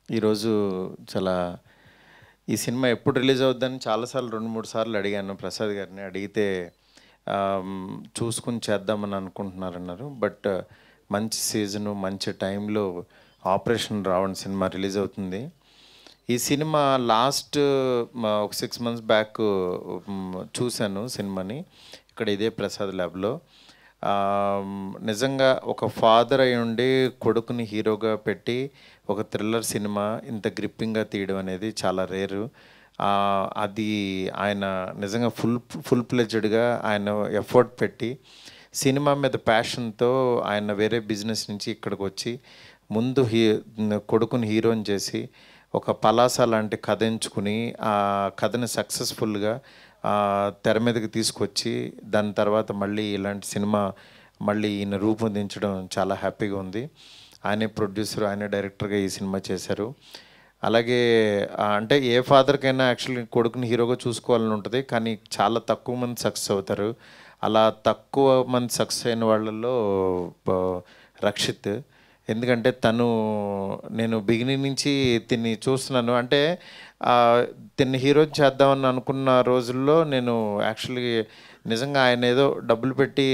ఈరోజు చాలా ఈ సినిమా ఎప్పుడు రిలీజ్ అవుద్దని చాలాసార్లు 2-3 సార్లు అడిగాను ప్రసాద్ గారిని. అడిగితే చూసుకుని చేద్దామని అనుకుంటున్నారన్నారు. బట్ మంచి సీజను, మంచి టైంలో ఆపరేషన్ రావణ్ సినిమా రిలీజ్ అవుతుంది. ఈ సినిమా లాస్ట్ ఒక 6 months బ్యాక్ చూశాను సినిమాని ఇక్కడ ఇదే ప్రసాద్ ల్యాబ్లో. నిజంగా ఒక ఫాదర్ అయి ఉండి కొడుకుని హీరోగా పెట్టి ఒక థ్రిల్లర్ సినిమా ఇంత గ్రిప్పింగ్గా తీయడం అనేది చాలా రేరు. అది ఆయన నిజంగా ఫుల్ ప్లెడ్జ్డ్గా ఆయన ఎఫర్ట్ పెట్టి సినిమా మీద ప్యాషన్తో ఆయన వేరే బిజినెస్ నుంచి ఇక్కడికి వచ్చి ముందు కొడుకుని హీరోని చేసి ఒక పలాస లాంటి కథ ఎంచుకుని ఆ కథని సక్సెస్ఫుల్గా తెర మీదకి తీసుకొచ్చి దాని తర్వాత మళ్ళీ ఇలాంటి సినిమా మళ్ళీ ఈయన రూపొందించడం చాలా హ్యాపీగా ఉంది. ఆయనే ప్రొడ్యూసర్, ఆయనే డైరెక్టర్గా ఈ సినిమా చేశారు. అలాగే అంటే ఏ ఫాదర్కైనా యాక్చువల్లీ కొడుకుని హీరోగా చూసుకోవాలని ఉంటుంది, కానీ చాలా తక్కువ మంది సక్సెస్ అవుతారు. అలా తక్కువ మంది సక్సెస్ అయిన వాళ్ళల్లో రక్షిత్. ఎందుకంటే నేను బిగినింగ్ నుంచి తిని చూస్తున్నాను. అంటే తిన్ని హీరో చేద్దామని అనుకున్న రోజుల్లో నేను యాక్చువల్లీ నిజంగా ఆయన ఏదో డబ్బులు పెట్టి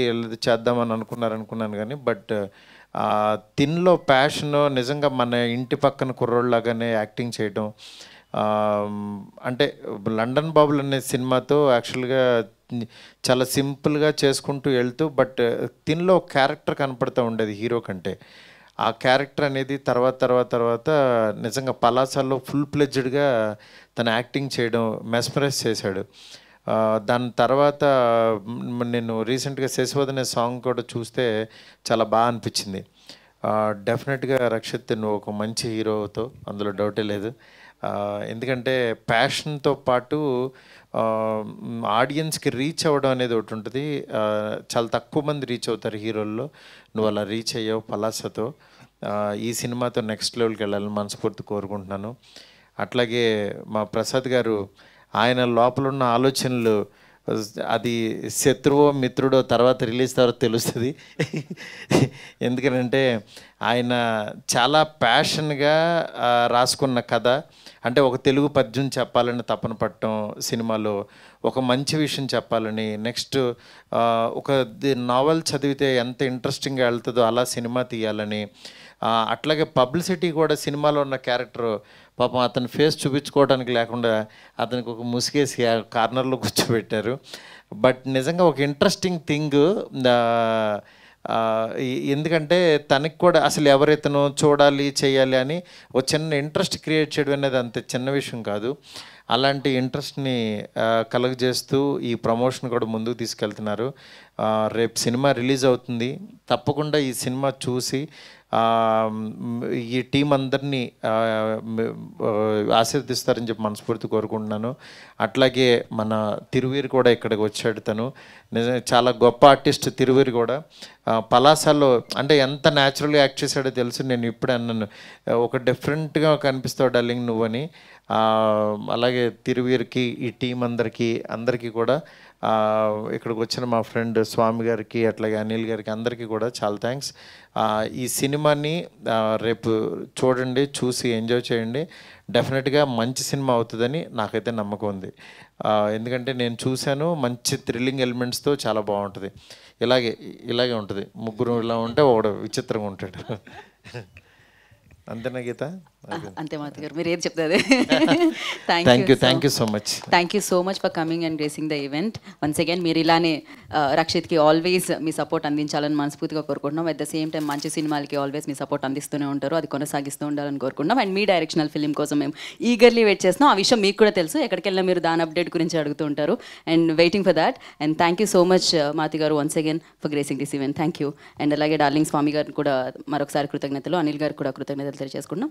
చేద్దామని అనుకున్నాను కానీ బట్ తిన్లో ప్యాషన్ నిజంగా మన ఇంటి పక్కన కుర్రోళ్ళలాగానే యాక్టింగ్ చేయడం. అంటే లండన్ బాబులు అనే సినిమాతో యాక్చువల్గా చాలా సింపుల్గా చేసుకుంటూ వెళ్తూ బట్ తిన్లో క్యారెక్టర్ కనపడుతూ ఉండేది హీరో కంటే. ఆ క్యారెక్టర్ అనేది తర్వాత నిజంగా పలాసాల్లో ఫుల్ ప్లెడ్జ్డ్గా తను యాక్టింగ్ చేయడం మెస్మరైజ్ చేశాడు. దాని తర్వాత నేను రీసెంట్గా శశివదనే సాంగ్ కూడా చూస్తే చాలా బాగా అనిపించింది. డెఫినెట్గా రక్షిత్ నువ్వు ఒక మంచి హీరోతో, అందులో డౌటే లేదు. ఎందుకంటే ప్యాషన్తో పాటు ఆడియన్స్కి రీచ్ అవ్వడం అనేది ఒకటి ఉంటుంది. చాలా తక్కువ మంది రీచ్ అవుతారు హీరోల్లో. నువ్వు అలా రీచ్ అయ్యావు పలాసతో. ఈ సినిమాతో నెక్స్ట్ లెవెల్కి వెళ్ళాలని మనస్ఫూర్తి కోరుకుంటున్నాను. అట్లాగే మా ప్రసాద్ గారు ఆయన లోపల ఉన్న ఆలోచనలు అది శత్రువో మిత్రుడో తర్వాత రిలీజ్ తర్వాత తెలుస్తుంది. ఎందుకంటే ఆయన చాలా ప్యాషన్గా రాసుకున్న కథ. అంటే ఒక తెలుగు పద్యం చెప్పాలని తపన పడటం, సినిమాలో ఒక మంచి విషయం చెప్పాలని, నెక్స్ట్ ఒక నావెల్ చదివితే ఎంత ఇంట్రెస్టింగ్గా వెళ్తుందో అలా సినిమా తీయాలని, అట్లాగే పబ్లిసిటీ కూడా సినిమాలో ఉన్న క్యారెక్టర్ పాపం అతని ఫేస్ చూపించుకోవడానికి లేకుండా అతనికి ఒక ముసుగేసి కార్నర్లో కూర్చోబెట్టారు. బట్ నిజంగా ఒక ఇంట్రెస్టింగ్ థింగ్. ఎందుకంటే తనకి కూడా అసలు ఎవరైతేనో చూడాలి చేయాలి అని ఒక చిన్న ఇంట్రెస్ట్ క్రియేట్ చేయడం అనేది అంత చిన్న విషయం కాదు. అలాంటి ఇంట్రెస్ట్ని కలుగజేస్తూ ఈ ప్రమోషన్ కూడా ముందుకు తీసుకెళ్తున్నారు. రేపు సినిమా రిలీజ్ అవుతుంది. తప్పకుండా ఈ సినిమా చూసి ఈ టీం అందరినీ ఆశీర్దిస్తారని చెప్పి మనస్ఫూర్తి కోరుకుంటున్నాను. అట్లాగే మన తిరువీరు కూడా ఇక్కడికి వచ్చాడు. తను నిజంగా చాలా గొప్ప ఆర్టిస్ట్. తిరువీరు కూడా పలాసాలో అంటే ఎంత న్యాచురల్గా యాక్ట్ చేశాడో తెలుసు. నేను ఇప్పుడే అన్నాను, ఒక డిఫరెంట్గా కనిపిస్తావు డార్లింగ్ నువ్వని. అలాగే తిరువీరుకి, ఈ టీం అందరికీ కూడా ఇక్కడికి వచ్చిన మా ఫ్రెండ్ స్వామి గారికి, అట్లాగే అనిల్ గారికి, అందరికీ కూడా చాలా థ్యాంక్స్. ఈ సినిమాని రేపు చూడండి, చూసి ఎంజాయ్ చేయండి. డెఫినెట్గా మంచి సినిమా అవుతుందని నాకైతే నమ్మకం ఉంది. ఎందుకంటే నేను చూశాను, మంచి థ్రిల్లింగ్ ఎలిమెంట్స్తో చాలా బాగుంటుంది. ఇలాగే ఉంటుంది. ముగ్గురు ఇలా ఉంటే ఒకడు విచిత్రంగా ఉంటాడు. అంతేనా గీత? అంతే మాత గారు, మీరు ఏది చెప్తారు. Thank you so much. Thank you so much for coming and gracing the event once again. మీరు ఇలానే రక్షిత్కి ఆల్వేస్ మీ సపోర్ట్ అందించాలని మనస్ఫూర్తిగా కోరుకుంటున్నాం. అట్ ద సేమ్ టైం మంచి సినిమాలకి ఆల్వేస్ మీ సపోర్ట్ అందిస్తూనే ఉంటారు, అది కొనసాగిస్తూ ఉండాలని కోరుకుంటున్నాం. అండ్ మీ డైరెక్షనల్ ఫిల్మ్ కోసం మేము ఈగర్లీ వెయిట్ చేస్తున్నాం. ఆ విషయం మీకు కూడా తెలుసు. ఎక్కడికి వెళ్ళినా మీరు దాని అప్డేట్ గురించి అడుగుతూ ఉంటారు and waiting for that. And thank you so much Mathi గారు once again for gracing this event. Thank you. And అలాగే డార్లింగ్ స్వామి గారు కూడా మరొకసారి కృతజ్ఞతలు, అనిల్ గారు కూడా కృతజ్ఞతలు తెలియజేసుకుంటున్నాం.